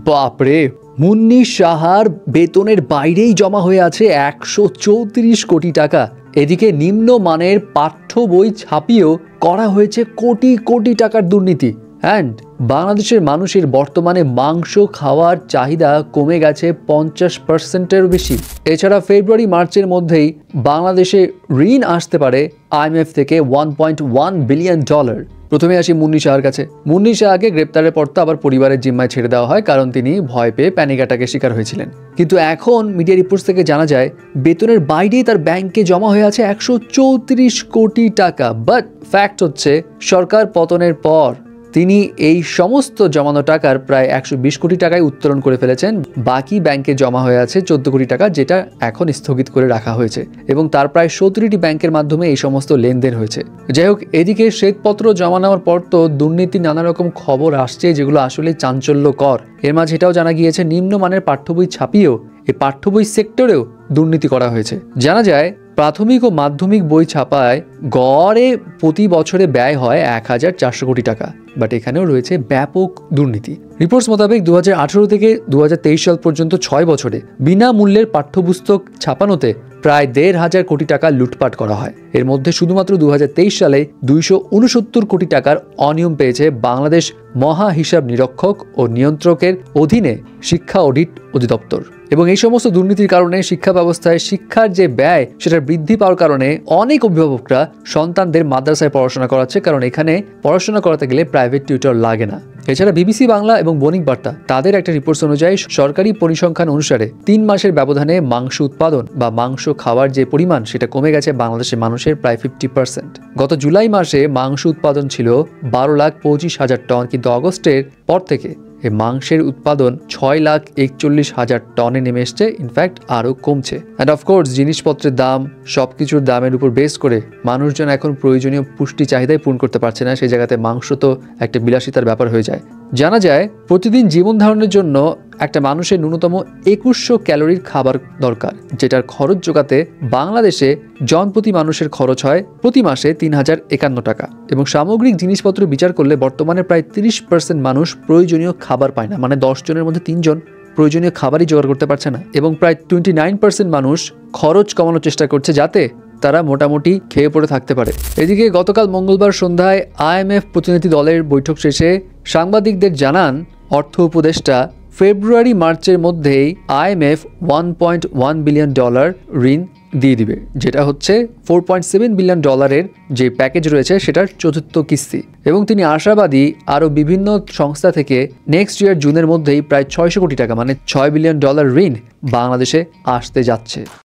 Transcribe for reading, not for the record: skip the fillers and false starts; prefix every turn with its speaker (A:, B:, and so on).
A: বাপরে, মুন্নি সাহার বেতনের বাইরেই জমা হয়ে আছে 134 কোটি টাকা। এদিকে নিম্নমানের পাঠ্য বই ছাপিয়েও করা হয়েছে কোটি কোটি টাকার দুর্নীতি। অ্যান্ড বাংলাদেশের মানুষের বর্তমানে মাংস খাওয়ার চাহিদা কমে গেছে 50%-এরও বেশি। এছাড়া ফেব্রুয়ারি মার্চের মধ্যেই বাংলাদেশে ঋণ আসতে পারে IMF থেকে $1.1 বিলিয়ন। প্রথমে আসি মুন্নি সাহার কাছে। মুন্নি সাহাকে গ্রেপ্তারের পর তো আবার পরিবারের জিম্মায় ছেড়ে দেওয়া হয়, কারণ তিনি ভয় পেয়ে প্যানিক অ্যাটাকের শিকার হয়েছিলেন। কিন্তু এখন মিডিয়া রিপোর্টস থেকে জানা যায় বেতনের বাইরেই তার ব্যাংকে জমা হয়ে আছে 134 কোটি টাকা। বাট ফ্যাক্ট হচ্ছে সরকার পতনের পর তিনি এই সমস্ত জমানো টাকার প্রায় 120 কোটি টাকায় উত্তোলন করে ফেলেছেন। বাকি ব্যাংকে জমা হয়ে আছে 14 কোটি টাকা, যেটা এখন স্থগিত করে রাখা হয়েছে, এবং তার প্রায় 17টি ব্যাংকের মাধ্যমে এই সমস্ত লেনদেন হয়েছে। যাই হোক, এদিকে শ্বেতপত্র জমা নেওয়ার পর তো দুর্নীতির নানা রকম খবর আসছে, যেগুলো আসলে চাঞ্চল্যকর। এর মাঝে এটাও জানা গিয়েছে নিম্নমানের পাঠ্য বই ছাপিয়েও এই পাঠ্য বই সেক্টরেও দুর্নীতি করা হয়েছে। জানা যায় প্রাথমিক ও মাধ্যমিক বই ছাপায় গড়ে প্রতি বছরে ব্যয় হয় 1400 কোটি টাকা। বাট এখানেও রয়েছে ব্যাপক দুর্নীতি। রিপোর্টস মোতাবেক 2018 থেকে 2023 সাল পর্যন্ত 6 বছরে বিনামূল্যের পাঠ্যপুস্তক ছাপানোতে প্রায় 1,500 কোটি টাকা লুটপাট করা হয়। এর মধ্যে শুধুমাত্র 2023 সালে 269 কোটি টাকার অনিয়ম পেয়েছে বাংলাদেশ মহা হিসাব নিরীক্ষক ও নিয়ন্ত্রকের অধীনে শিক্ষা অডিট অধিদপ্তর। এবং এই সমস্ত দুর্নীতির কারণে শিক্ষা ব্যবস্থায় শিক্ষার যে ব্যয় সেটা বৃদ্ধি পাওয়ার কারণে অনেক অভিভাবকরা সন্তানদের মাদ্রাসায় পড়াশোনা করাচ্ছে, কারণ এখানে পড়াশোনা করাতে গেলে প্রাইভেট টিউটর লাগে না। এছাড়া বিবিসি বাংলা এবং বণিক বার্তা তাদের একটা রিপোর্টস অনুযায়ী সরকারি পরিসংখ্যান অনুসারে 3 মাসের ব্যবধানে মাংস উৎপাদন বা মাংস খাওয়ার যে পরিমাণ সেটা কমে গেছে বাংলাদেশের মানুষের প্রায় 50%। গত জুলাই মাসে মাংস উৎপাদন ছিল 12,25,000 টন, কিন্তু অগস্টের পর থেকে এই মাংসের উৎপাদন 6,41,000 টনে নেমে এসছে। ইনফ্যাক্ট আরও কমছে। অ্যান্ড অফকোর্স জিনিসপত্রের দাম, সবকিছুর দামের উপর বেস করে মানুষজন এখন প্রয়োজনীয় পুষ্টি চাহিদাই পূরণ করতে পারছে না। সেই জায়গাতে মাংস তো একটা বিলাসিতার ব্যাপার হয়ে যায়। জানা যায় প্রতিদিন জীবন ধারণের জন্য একটা মানুষের ন্যূনতম 2100 ক্যালোরির খাবার দরকার, যেটার খরচ জোগাতে বাংলাদেশে জনপ্রতি মানুষের খরচ হয় প্রতি মাসে 3051 টাকা। এবং সামগ্রিক জিনিসপত্র বিচার করলে বর্তমানে প্রায় 30% মানুষ প্রয়োজনীয় খাবার পায় না, মানে 10 জনের মধ্যে 3 জন প্রয়োজনীয় খাবারই জোগাড় করতে পারছে না। এবং প্রায় 29% মানুষ খরচ কমানোর চেষ্টা করছে যাতে তারা মোটামুটি খেয়ে পড়ে থাকতে পারে। এদিকে গতকাল মঙ্গলবার সন্ধ্যায় IMF প্রতিনিধি দলের বৈঠক শেষে সাংবাদিকদের জানান অর্থ উপদেষ্টা ফেব্রুয়ারি মার্চের মধ্যেই IMF $1.1 বিলিয়ন ঋণ দিয়ে দিবে, যেটা হচ্ছে $4.7 বিলিয়ন যে প্যাকেজ রয়েছে সেটার চতুর্থ কিস্তি। এবং তিনি আশাবাদী আরও বিভিন্ন সংস্থা থেকে নেক্সট ইয়ার জুনের মধ্যেই প্রায় 600 কোটি টাকা মানে $6 বিলিয়ন ঋণ বাংলাদেশে আসতে যাচ্ছে।